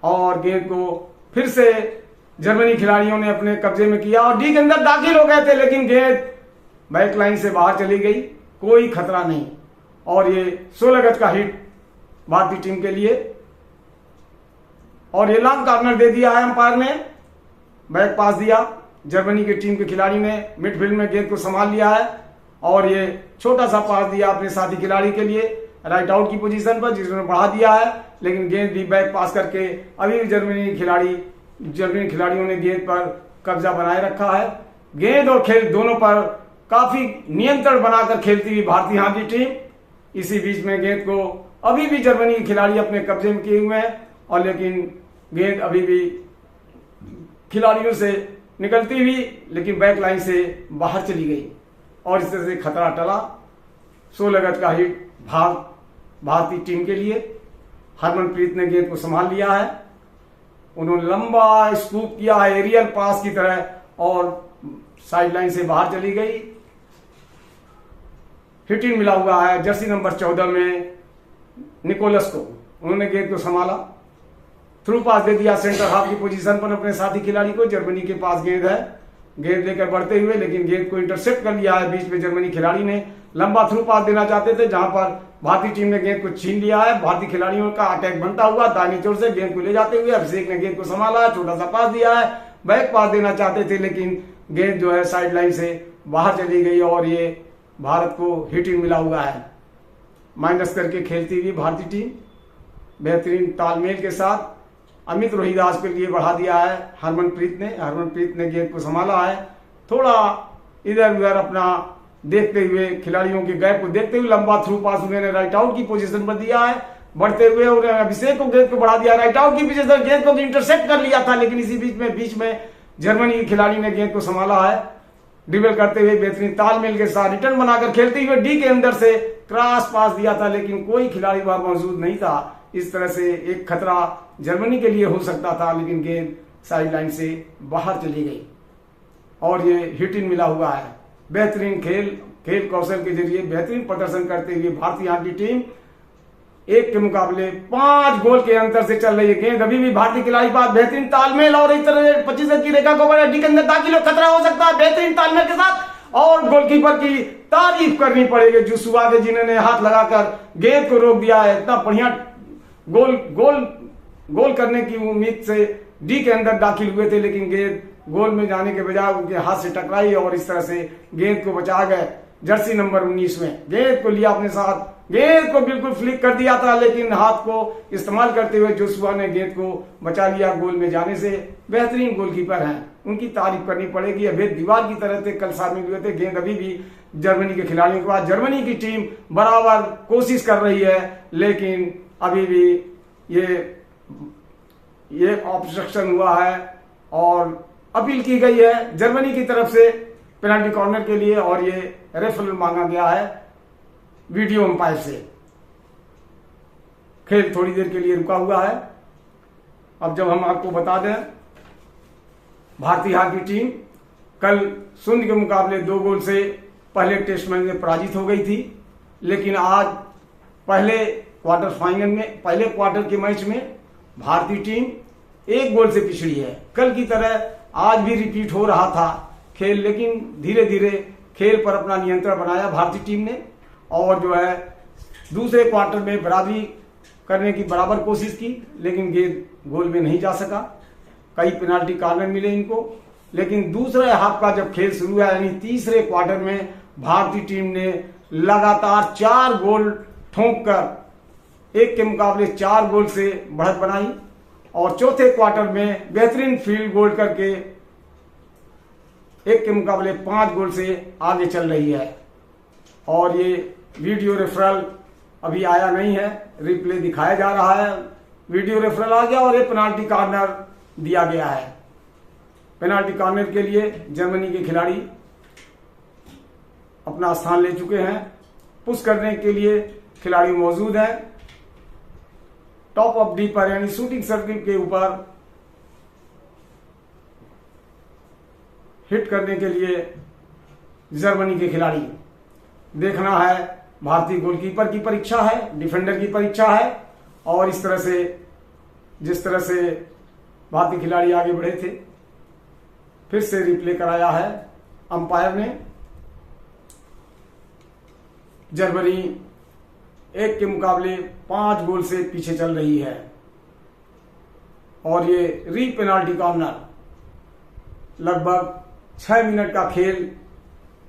और गेंद को फिर से जर्मनी खिलाड़ियों ने अपने कब्जे में किया और डी के अंदर दाखिल हो गए थे, लेकिन गेंद बैक लाइन से बाहर चली गई। कोई खतरा नहीं, और ये 16 गज का हिट भारतीय टीम के लिए। और ये लॉन्ग कॉर्नर दे दिया है अंपायर ने, बैक पास दिया। जर्मनी की टीम के खिलाड़ी ने मिडफील्ड में गेंद को संभाल लिया है और ये छोटा सा पास दिया अपने साथी खिलाड़ी के लिए राइट आउट की पोजीशन पर, जिसने बढ़ा दिया है, लेकिन गेंद भी बैक पास करके अभी भी जर्मनी खिलाड़ियों ने गेंद पर कब्जा बनाए रखा है। गेंद और खेल दोनों पर काफी नियंत्रण बनाकर खेलती हुई भारतीय हॉकी टीम। इसी बीच में गेंद को अभी भी जर्मनी के खिलाड़ी अपने कब्जे में किए हुए हैं, और लेकिन गेंद अभी भी खिलाड़ियों से निकलती हुई, लेकिन बैक लाइन से बाहर चली गई और इस तरह से खतरा टला। 16 गज का हिट भारतीय टीम के लिए। हरमनप्रीत ने गेंद को संभाल लिया है। उन्होंने लंबा स्कूप किया है एरियल पास की तरह, और साइड लाइन से बाहर चली गई। हिटिंग मिला हुआ है जर्सी नंबर 14 में निकोलस को। उन्होंने गेंद को संभाला, थ्रू पास दे दिया सेंटर हाफ की पोजीशन पर अपने साथी खिलाड़ी को। जर्मनी के पास गेंद है, गेंद लेकर बढ़ते हुए, लेकिन गेंद को इंटरसेप्ट कर लिया है। बीच में जर्मनी खिलाड़ी ने लंबा थ्रू पास देना चाहते थे, जहां पर भारतीय टीम ने गेंद को छीन लिया है। भारतीय खिलाड़ियों का अटैक बनता हुआ दाहिनी ओर से गेंद को ले जाते हुए अभिषेक ने गेंद को संभाला, छोटा सा पास दिया है। बैक पास देना चाहते थे, लेकिन गेंद जो है साइड लाइन से बाहर चली गई और ये भारत को हिटिंग मिला हुआ है। माइनस करके खेलती हुई भारतीय टीम बेहतरीन तालमेल के साथ अमित रोहिदास के लिए बढ़ा दिया है हरमनप्रीत ने गेंद को संभाला है। थोड़ा इधर उधर अपना देखते हुए, खिलाड़ियों के गैप को देखते हुए लंबा थ्रू पास उन्होंने राइट आउट की पोजीशन पर दिया है। बढ़ते हुए उन्होंने अभिषेक को गेंद को बढ़ा दिया राइट आउट की पोजीशन, गेंद को इंटरसेप्ट कर लिया था, लेकिन इसी बीच में जर्मनी के खिलाड़ी ने गेंद को संभाला है। ड्रिबल करते हुए बेहतरीन तालमेल के साथ रिटर्न बनाकर खेलते हुए डी के अंदर से क्रॉस पास दिया था, लेकिन कोई खिलाड़ी वहां मौजूद नहीं था। इस तरह से एक खतरा जर्मनी के लिए हो सकता था, लेकिन गेंद साइड लाइन से बाहर चली गई और ये हिट इन मिला हुआ है। बेहतरीन खेल कौशल के जरिए बेहतरीन प्रदर्शन करते हुए भारतीय हॉकी टीम 1 के मुकाबले 5 गोल के अंतर से चल रही है। गेंद अभी भी भारतीय खिलाड़ी पास बेहतरीन तालमेल और इस तरह 25 की रेखा को बड़ा डी के अंदर दाखिल खतरा हो सकता है बेहतरीन तालमेल के साथ, और गोलकीपर की तारीफ करनी पड़ेगी जोशुआ के, जिन्होंने हाथ लगाकर गेंद को रोक दिया है। इतना बढ़िया गोल करने की उम्मीद से डी के अंदर दाखिल हुए थे, लेकिन गेंद गोल में जाने के बजाय उनके हाथ से टकराई और इस तरह से गेंद को बचा गए। जर्सी नंबर 19 में गेंद को लिया अपने साथ, गेंद को बिल्कुल फ्लिक कर दिया था, लेकिन हाथ को इस्तेमाल करते हुए जोशुआ ने गेंद को बचा लिया गोल में जाने से। बेहतरीन गोलकीपर हैं, उनकी तारीफ करनी पड़ेगी। अभेद दीवार की तरह से कल शामिल हुए थे। गेंद अभी भी जर्मनी के खिलाड़ियों के पास, जर्मनी की टीम बराबर कोशिश कर रही है, लेकिन अभी भी ये ऑब्स्ट्रक्शन हुआ है और अपील की गई है जर्मनी की तरफ से पेनाल्टी कॉर्नर के लिए, और ये रेफरल मांगा गया है वीडियो अंपायर से। खेल थोड़ी देर के लिए रुका हुआ है। अब जब हम आपको बता दें, भारतीय हॉकी टीम कल 0 के मुकाबले 2 गोल से पहले टेस्ट मैच में पराजित हो गई थी, लेकिन आज पहले क्वार्टर के मैच में भारतीय टीम 1 गोल से पिछड़ी है। कल की तरह आज भी रिपीट हो रहा था खेल, लेकिन धीरे धीरे खेल पर अपना नियंत्रण बनाया भारतीय टीम ने, और जो है दूसरे क्वार्टर में बराबरी करने की बराबर कोशिश की, लेकिन गेंद गोल में नहीं जा सका। कई पेनाल्टी कॉर्नर मिले इनको, लेकिन दूसरे हाफ का जब खेल शुरू हुआ, यानी तीसरे क्वार्टर में भारतीय टीम ने लगातार 4 गोल ठोंक कर 1 के मुकाबले 4 गोल से बढ़त बनाई, और चौथे क्वार्टर में बेहतरीन फील्ड गोल करके 1 के मुकाबले 5 गोल से आगे चल रही है। और ये वीडियो रेफरल अभी आया नहीं है, रिप्ले दिखाया जा रहा है। वीडियो रेफरल आ गया और ये पेनाल्टी कॉर्नर दिया गया है। पेनाल्टी कॉर्नर के लिए जर्मनी के खिलाड़ी अपना स्थान ले चुके हैं। पुश करने के लिए खिलाड़ी मौजूद हैं। टॉप ऑफ डी पर, यानी शूटिंग सर्किल के ऊपर हिट करने के लिए जर्मनी के खिलाड़ी। देखना है, भारतीय गोलकीपर की परीक्षा है, डिफेंडर की परीक्षा है, और इस तरह से जिस तरह से भारतीय खिलाड़ी आगे बढ़े थे, फिर से रिप्ले कराया है अंपायर ने। जर्मनी 1 के मुकाबले 5 गोल से पीछे चल रही है, और ये री पेनाल्टी कॉर्नर। लगभग 6 मिनट का खेल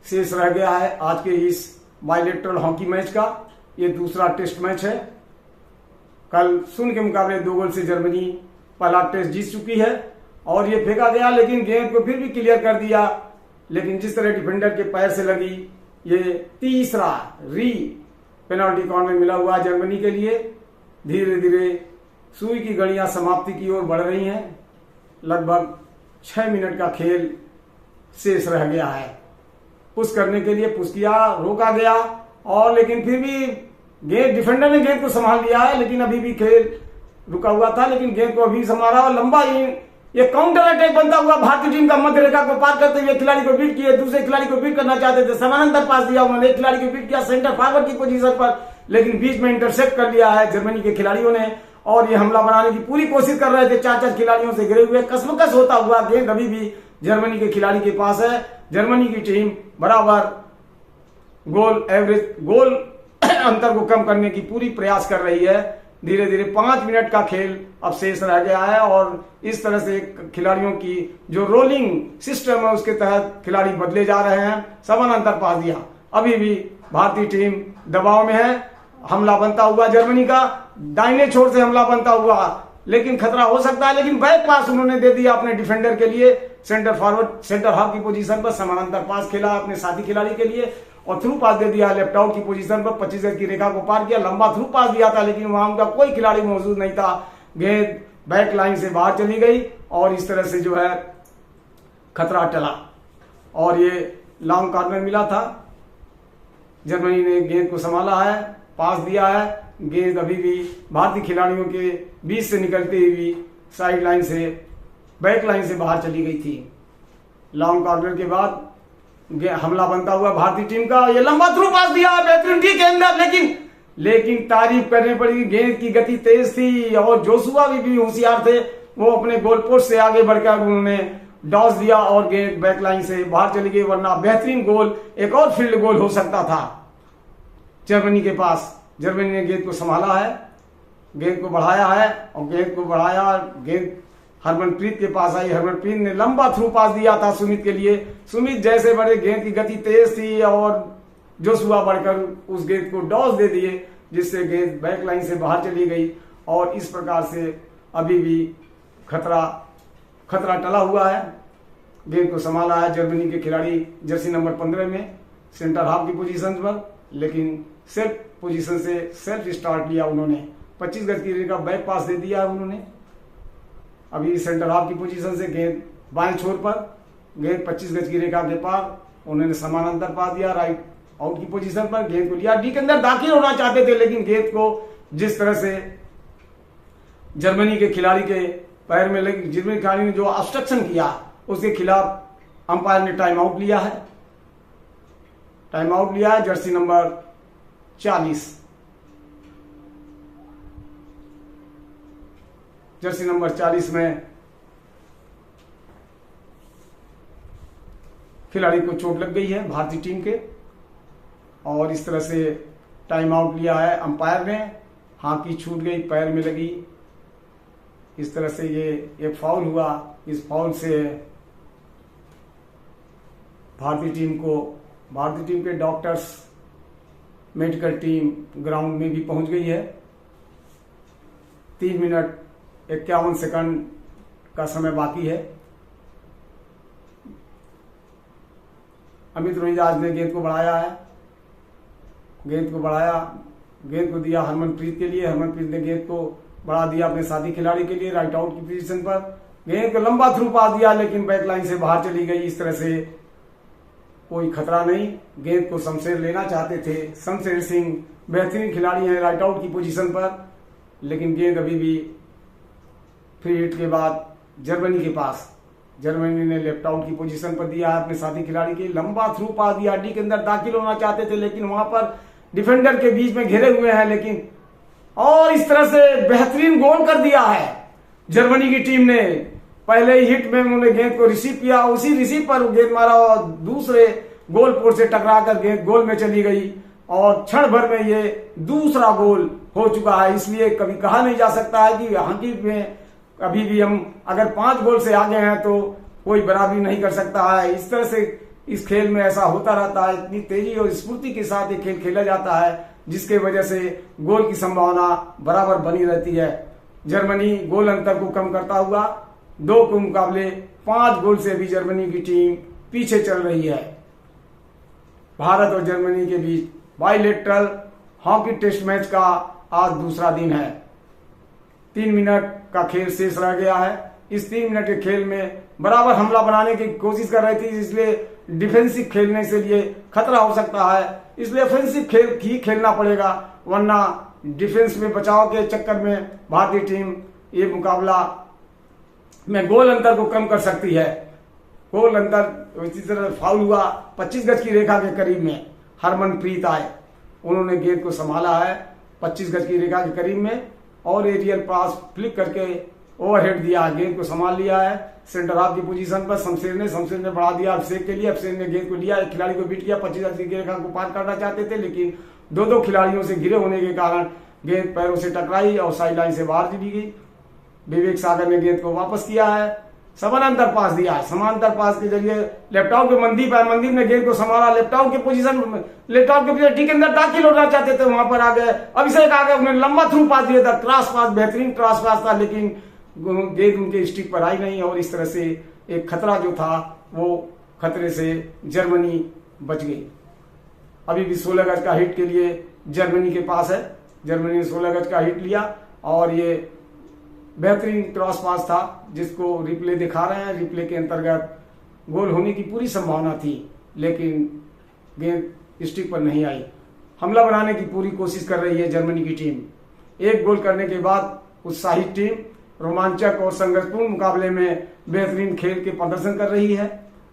शेष रह गया है आज के इस बायलैटरल हॉकी मैच का। ये दूसरा टेस्ट मैच है। कल 0 के मुकाबले 2 गोल से जर्मनी पहला टेस्ट जीत चुकी है, और ये फेंका गया, लेकिन गेंद को फिर भी क्लियर कर दिया। लेकिन जिस तरह डिफेंडर के पैर से लगी, ये तीसरा री पेनाल्टी कॉर्नर मिला हुआ जर्मनी के लिए। धीरे धीरे सुई की घड़ियां समाप्ति की ओर बढ़ रही हैं। लगभग 6 मिनट का खेल शेष रह गया है। पुश करने के लिए पुश किया, रोका गया, और लेकिन फिर भी गेंद डिफेंडर ने गेंद को संभाल लिया है, लेकिन अभी भी खेल रुका हुआ था, लेकिन गेंद को अभी संभाला और लंबा ये काउंटर अटैक बनता हुआ भारतीय टीम का मध्य रेखा को पार करते हुए खिलाड़ी को बीट किए, दूसरे खिलाड़ी को बीट करना चाहते थे, समानांतर पास दिया उन्होंने, एक खिलाड़ी को बीट किया सेंटर फॉरवर्ड की पोजीशन पर, लेकिन बीच में इंटरसेप्ट कर लिया है जर्मनी के खिलाड़ियों ने, और ये हमला बनाने की पूरी कोशिश कर रहे थे 4-4 खिलाड़ियों से घिरे हुए। कसमकस होता हुआ गेंद अभी भी जर्मनी के खिलाड़ी के पास है। जर्मनी की टीम बराबर गोल अंतर को कम करने की पूरी प्रयास कर रही है। धीरे धीरे 5 मिनट का खेल अब शेष रह गया है, और इस तरह से खिलाड़ियों की जो रोलिंग सिस्टम है उसके तहत खिलाड़ी बदले जा रहे हैं। समानांतर पास दिया, अभी भी भारतीय टीम दबाव में है। हमला बनता हुआ जर्मनी का, दाहिने छोर से हमला बनता हुआ, लेकिन खतरा हो सकता है, लेकिन बैक पास उन्होंने दे दिया अपने डिफेंडर के लिए। सेंटर फॉरवर्ड सेंटर हाफ की पोजीशन पर समानांतर पास खेला अपने साथी खिलाड़ी के लिए, और थ्रू पास दे दिया लेफ्ट आउट की पोजीशन पर। 25 गज की रेखा को पार किया, लंबा थ्रू पास दिया था, लेकिन वहां उनका कोई खिलाड़ी मौजूद नहीं था। गेंद बैक लाइन से बाहर चली गई, और इस तरह से जो है खतरा टला, और ये लॉन्ग कॉर्नर मिला था। जर्मनी ने गेंद को संभाला है, पास दिया है। गेंद अभी भी भारतीय खिलाड़ियों के बीच से निकलती हुई साइड लाइन से बैक लाइन से बाहर चली गई थी। लॉन्ग कॉर्नर के बाद हमला बनता हुआ भारतीय टीम का। ये लंबा थ्रू पास दिया बेहतरीन डी के अंदर, लेकिन तारीफ करनी पड़ेगी, गेंद की गति तेज थी और जोशुआ भी होशियार थे। वो अपने गोल पोस्ट से आगे बढ़कर उन्होंने डॉस दिया और गेंद बैकलाइन से बाहर चली गई, वरना बेहतरीन गोल, एक और फील्ड गोल हो सकता था जर्मनी के पास। जर्मनी ने गेंद को संभाला है, गेंद को बढ़ाया है और गेंद हरमनप्रीत के पास आई। हरमनप्रीत ने लंबा थ्रू पास दिया था सुमित के लिए। सुमित जैसे बड़े, गेंद की गति तेज थी और जोशुआ बढ़कर उस गेंद को डॉस दे दिए, जिससे गेंद बैकलाइन से बाहर चली गई। और इस प्रकार से अभी भी खतरा टला हुआ है। गेंद को संभाला है जर्मनी के खिलाड़ी जर्सी नंबर 15 में सेंटर हाफ की पोजीशन पर, लेकिन सेल्फ पोजीशन से सेल्फ स्टार्ट लिया उन्होंने। 25 गज की रेंज का बैक पास दे दिया है उन्होंने। अभी सेंटर हाफ की पोजीशन से गेंद बाएं छोर पर, गेंद 25 गज की रेखा के पार, उन्होंने समानांतर पास दिया राइट आउट की पोजीशन पर। गेंद को लिया, डी के अंदर दाखिल होना चाहते थे, लेकिन गेंद को जिस तरह से जर्मनी के खिलाड़ी के पैर में लगी, जर्मनी खिलाड़ी ने जो ऑब्स्ट्रक्शन किया, उसके खिलाफ अंपायर ने टाइम आउट लिया है। जर्सी नंबर 40, जर्सी नंबर 40 में खिलाड़ी को चोट लग गई है भारतीय टीम के, और इस तरह से टाइम आउट लिया है अंपायर ने। हॉकी छूट गई, पैर में लगी, इस तरह से ये एक फाउल हुआ। इस फाउल से भारतीय टीम के डॉक्टर्स, मेडिकल टीम ग्राउंड में भी पहुंच गई है। 3 मिनट 51 सेकंड का समय बाकी है। अमित रोहिदास ने गेंद को बढ़ाया है, गेंद को दिया हरमनप्रीत के लिए। हरमनप्रीत ने गेंद को बढ़ा दिया अपने साथी खिलाड़ी के लिए राइट आउट की पोजीशन पर। गेंद को लंबा थ्रू पास दिया, लेकिन बैकलाइन से बाहर चली गई। इस तरह से कोई खतरा नहीं। गेंद को शमशेर लेना चाहते थे, शमशेर सिंह बेहतरीन खिलाड़ी हैं राइट आउट की पोजीशन पर, लेकिन गेंद अभी भी फ्री हिट के बाद जर्मनी के पास। जर्मनी ने लेफ्ट आउट की पोजीशन पर दिया है अपने साथी खिलाड़ी के। लंबा थ्रू पास दिया, डी के अंदर दाखिल होना चाहते थे, लेकिन वहां पर डिफेंडर के बीच में घिरे हुए हैं, लेकिन और इस तरह से बेहतरीन गोल कर दिया है जर्मनी की टीम ने। पहले ही हिट में उन्होंने गेंद को रिसीव किया, उसी रिसीव पर गेंद मारा और दूसरे गोल पोस्ट से टकराकर गेंद गोल में चली गई, और क्षण भर में ये दूसरा गोल हो चुका है। इसलिए कभी कहा नहीं जा सकता है कि हॉकी में अभी भी हम अगर 5 गोल से आगे हैं तो कोई बराबरी नहीं कर सकता है। इस तरह से इस खेल में ऐसा होता रहता है, इतनी तेजी और स्फूर्ति के साथ ये खेल खेला जाता है, जिसके वजह से गोल की संभावना बराबर बनी रहती है। जर्मनी गोल अंतर को कम करता हुआ 2 के मुकाबले 5 गोल से भी जर्मनी की टीम पीछे चल रही है। भारत और जर्मनी के बीच बाइलेटरल हॉकी टेस्ट मैच का आज दूसरा दिन है। 3 मिनट का खेल शेष रह गया है। इस 3 मिनट के खेल में बराबर हमला बनाने की कोशिश कर रही थी, इसलिए डिफेंसिव खेलने से लिए खतरा हो सकता है, इसलिए ऑफेंसिव खेल ही खेलना पड़ेगा, वरना डिफेंस में बचाव के चक्कर में भारतीय टीम ये मुकाबला में गोल अंतर को कम कर सकती है। गोल अंतर इसी तरह फाउल हुआ 25 गज की रेखा के करीब में। हरमनप्रीत आए, उन्होंने गेंद को संभाला है 25 गज की रेखा के करीब में और एरियल पास फ्लिक करके ओवरहेड दिया, गेंद को संभाल लिया है सेंटर हाफ की पोजीशन पर। शमशेर ने बढ़ा दिया अभिषेक के लिए। अभिषेक ने गेंद को लिया, एक खिलाड़ी को बीट किया, 25 गज की रेखा को पार करना चाहते थे, लेकिन 2 खिलाड़ियों से घिरे होने के कारण गेंद पैरों से टकराई और साइड लाइन से बाहर चली गई। विवेक सागर ने गेंद को वापस किया है, समानांतर पास दिया है। समानांतर पास के जरिए लेफ्ट आउट के मनदीप ने गेंद को संभाला, लेफ्ट आउट के पोजीशन टी के अंदर दाखिल होना चाहते थे, वहां पर आ गए अभिषेक, आ गए, उन्होंने लंबा थ्रू पास दिया था, क्रॉस पास, बेहतरीन क्रॉस पास था, लेकिन गेंद उनके स्टिक पर आई नहीं और इस तरह से एक खतरा जो था वो खतरे से जर्मनी बच गई। अभी भी 16 गज का हिट के लिए जर्मनी के पास है। जर्मनी ने 16 गज का हिट लिया और ये बेहतरीन क्रॉस पास था, जिसको रिप्ले दिखा रहे हैं। रिप्ले के अंतर्गत गोल होने की पूरी संभावना थी, लेकिन गेंद स्टिक पर नहीं आई। हमला बनाने की पूरी कोशिश कर रही है जर्मनी की टीम। 1 गोल करने के बाद उत्साहित टीम रोमांचक और संघर्षपूर्ण मुकाबले में बेहतरीन खेल के प्रदर्शन कर रही है।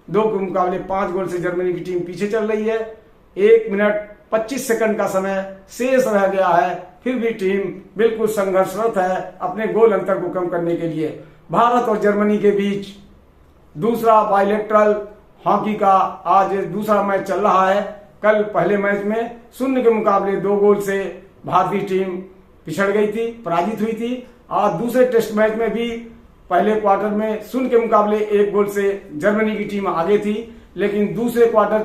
2 के मुकाबले 5 गोल से जर्मनी की टीम पीछे चल रही है। 1 मिनट 25 सेकंड का समय शेष रह गया है, फिर भी टीम बिल्कुल संघर्षरत है अपने गोल अंतर को कम करने के लिए। भारत और जर्मनी के बीच दूसरा बायलैटरल हॉकी का आज दूसरा मैच चल रहा है। कल पहले मैच में 0 के मुकाबले 2 गोल से भारतीय टीम पिछड़ गई थी, पराजित हुई थी। आज दूसरे टेस्ट मैच में भी पहले क्वार्टर में 0 के मुकाबले 1 गोल से जर्मनी की टीम आगे थी, लेकिन दूसरे क्वार्टर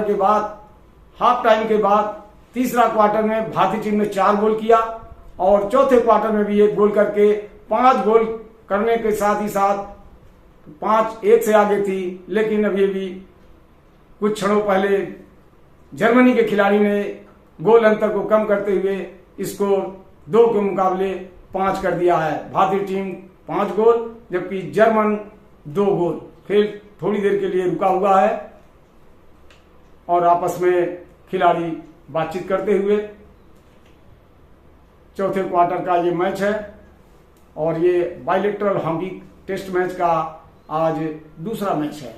के बाद हाफ टाइम के बाद तीसरा क्वार्टर में भारतीय टीम ने 4 गोल किया और चौथे क्वार्टर में भी 1 गोल करके 5 गोल करने के साथ ही साथ 5-1 से आगे थी। लेकिन अभी भी कुछ क्षणों पहले जर्मनी के खिलाड़ी ने गोल अंतर को कम करते हुए स्कोर 2 के मुकाबले 5 कर दिया है। भारतीय टीम 5 गोल जबकि जर्मन 2 गोल। खेल थोड़ी देर के लिए रुका हुआ है और आपस में खिलाड़ी बातचीत करते हुए चौथे क्वार्टर का ये मैच है और ये बायलैटरल हॉकी टेस्ट मैच का आज दूसरा मैच है।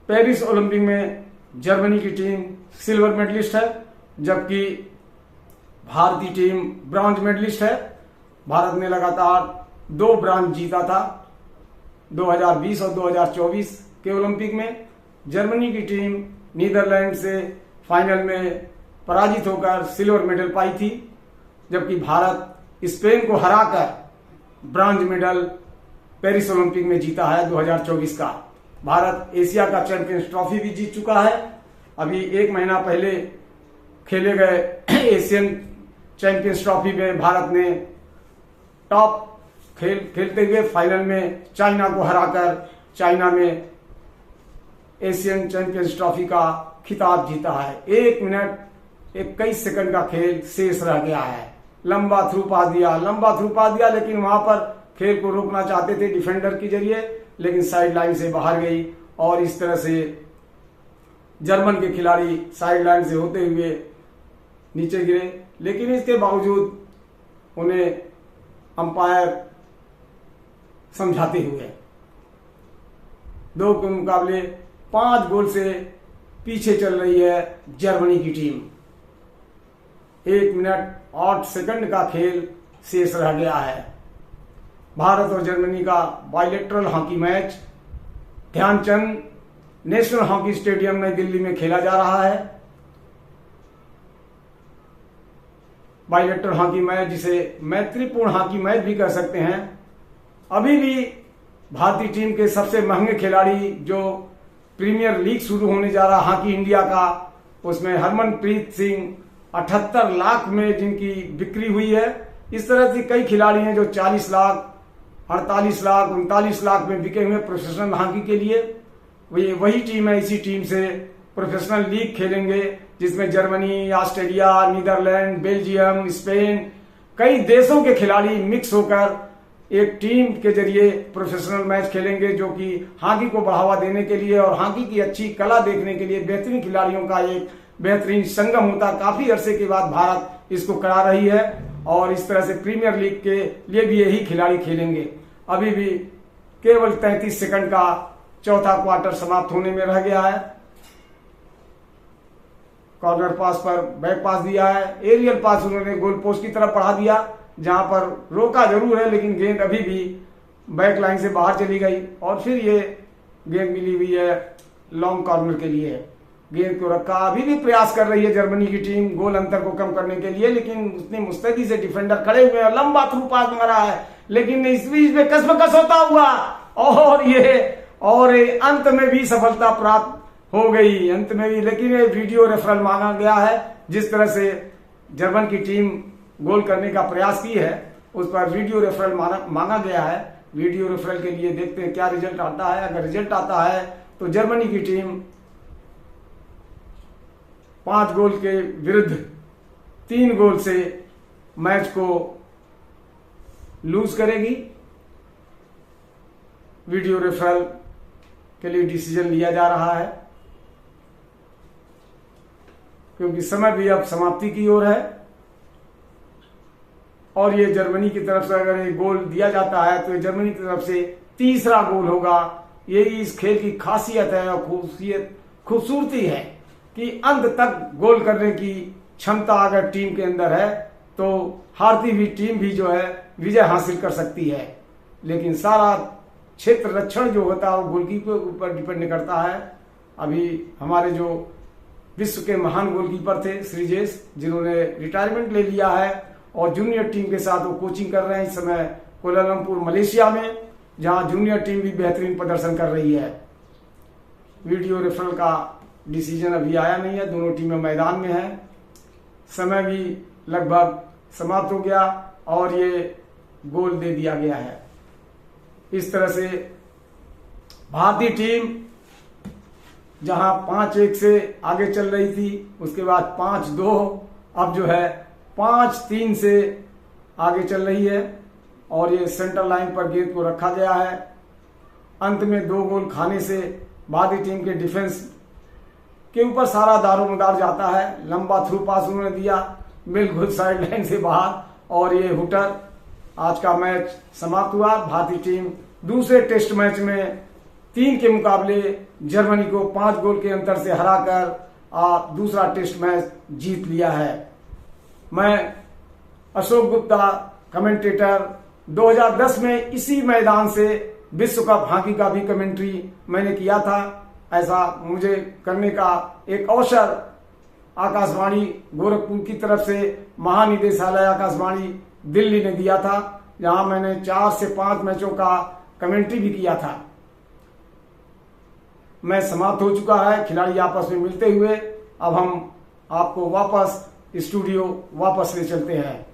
पेरिस ओलंपिक में जर्मनी की टीम सिल्वर मेडलिस्ट है जबकि भारतीय टीम ब्रॉन्ज मेडलिस्ट है। भारत ने लगातार 2 ब्रॉन्ज जीता था 2020 और 2024 के ओलंपिक में। जर्मनी की टीम नीदरलैंड से फाइनल में पराजित होकर सिल्वर मेडल पाई थी, जबकि भारत स्पेन को हराकर ब्रॉन्ज मेडल पेरिस ओलंपिक में जीता है 2024 का। भारत एशिया का चैंपियंस ट्रॉफी भी जीत चुका है। अभी 1 महीना पहले खेले गए एशियन चैंपियंस ट्रॉफी में भारत ने टॉप खेलते हुए फाइनल में चाइना को हराकर चाइना में एशियन चैंपियंस ट्रॉफी का खिताब जीता है। 1 मिनट 21 सेकंड का खेल शेष रह गया है। लंबा थ्रू पास दिया लेकिन वहां पर खेल को रोकना चाहते थे डिफेंडर के जरिए, लेकिन साइड लाइन से बाहर गई और इस तरह से जर्मन के खिलाड़ी साइड लाइन से होते हुए नीचे गिरे। लेकिन इसके बावजूद उन्हें अंपायर समझाते हुए 2 के मुकाबले 5 गोल से पीछे चल रही है जर्मनी की टीम। 1 मिनट 8 सेकंड का खेल शेष रह गया है। भारत और जर्मनी का bilateral hockey match Dhyan Chand national hockey stadium में दिल्ली में खेला जा रहा है। बायलैटरल हॉकी मैच जिसे मैत्रीपूर्ण हॉकी मैच भी कह सकते हैं। अभी भी भारतीय टीम के सबसे महंगे खिलाड़ी जो प्रीमियर लीग शुरू होने जा रहा हॉकी इंडिया का, उसमें हरमनप्रीत सिंह 78 लाख में जिनकी बिक्री हुई है। इस तरह से कई खिलाड़ी हैं जो 40 लाख 48 लाख 39 लाख में बिके हुए प्रोफेशनल हॉकी के लिए। वही टीम है, इसी टीम से प्रोफेशनल लीग खेलेंगे जिसमें Germany, Australia, Netherlands, Belgium, Spain, कई देशों के खिलाड़ी मिक्स होकर एक टीम के जरिए प्रोफेशनल मैच खेलेंगे, जो कि हॉकी को बढ़ावा देने के लिए और हॉकी की अच्छी कला देखने के लिए बेहतरीन खिलाड़ियों का एक बेहतरीन संगम होता। काफी अरसे के बाद भारत इसको करा रही है और इस तरह से प्रीमियर लीग के लिए भी यही खिलाड़ी खेलेंगे। अभी भी केवल 33 सेकंड का चौथा क्वार्टर समाप्त होने में रह गया है। कॉर्नर पास पर बैक पास दिया है, एरियल पास उन्होंने गोल पोस्ट की तरफ बढ़ा दिया, जहां पर रोका जरूर है लेकिन गेंद अभी भी बैक लाइन से बाहर चली गई और फिर ये गेंद मिली हुई है लॉन्ग कॉर्नर के लिए। गेंद को रखा, अभी भी प्रयास कर रही है जर्मनी की टीम गोल अंतर को कम करने के लिए, लेकिन उतनी मुस्तैदी से डिफेंडर खड़े हुए हैं। लंबा थ्रू पास मारा है लेकिन इस बीच में कसमकस होता हुआ और अंत में भी सफलता प्राप्त हो गई अंत में भी। लेकिन ये वीडियो रेफरल मांगा गया है। जिस तरह से जर्मन की टीम गोल करने का प्रयास की है उस पर वीडियो रेफरल मांगा गया है। वीडियो रेफरल के लिए देखते हैं क्या रिजल्ट आता है। अगर रिजल्ट आता है तो जर्मनी की टीम 5 गोल के विरुद्ध 3 गोल से मैच को लूज करेगी। वीडियो रेफरल के लिए डिसीजन लिया जा रहा है क्योंकि समय भी अब समाप्ति की ओर है और ये जर्मनी की तरफ से अगर ये गोल दिया जाता है तो ये जर्मनी की तरफ से तीसरा गोल होगा। यही इस खेल की खासियत है और खूबसूरती है कि अंत तक गोल करने की क्षमता अगर टीम के अंदर है तो हारती हुई टीम भी जो है विजय हासिल कर सकती है। लेकिन सारा क्षेत्र रक्षण जो होता है वो गोलकीपर के ऊपर डिपेंड करता है। अभी हमारे जो विश्व के महान गोलकीपर थे श्रीजेश, जिन्होंने रिटायरमेंट ले लिया है और जूनियर टीम के साथ वो कोचिंग कर रहे हैं इस समय कोलालमपुर मलेशिया में, जहां जूनियर टीम भी बेहतरीन प्रदर्शन कर रही है। वीडियो रेफरल का डिसीजन अभी आया नहीं है, दोनों टीमें मैदान में हैं। समय भी लगभग समाप्त हो गया और ये गोल दे दिया गया है। इस तरह से भारतीय टीम जहां 5-1 से आगे चल रही थी, उसके बाद 5-2, अब जो है 5-3 से आगे चल रही है और ये सेंटर लाइन पर गेंद को रखा गया है। अंत में 2 गोल खाने से भारतीय टीम के डिफेंस के ऊपर सारा दारोमदार जाता है। लंबा थ्रू पास उन्होंने दिया बिल्कुल साइड लाइन से बाहर और ये हुटर। आज का मैच समाप्त हुआ। भारतीय टीम दूसरे टेस्ट मैच में 3 के मुकाबले जर्मनी को 5 गोल के अंतर से हराकर दूसरा टेस्ट मैच जीत लिया है। मैं अशोक गुप्ता, कमेंटेटर, 2010 में इसी मैदान से विश्व कप हॉकी का भी कमेंट्री मैंने किया था। ऐसा मुझे करने का एक अवसर आकाशवाणी गोरखपुर की तरफ से महानिदेशालय आकाशवाणी दिल्ली ने दिया था, जहां मैंने 4 से 5 मैचों का कमेंट्री भी किया था। मैच समाप्त हो चुका है, खिलाड़ी आपस में मिलते हुए। अब हम आपको वापस स्टूडियो वापस ले चलते हैं।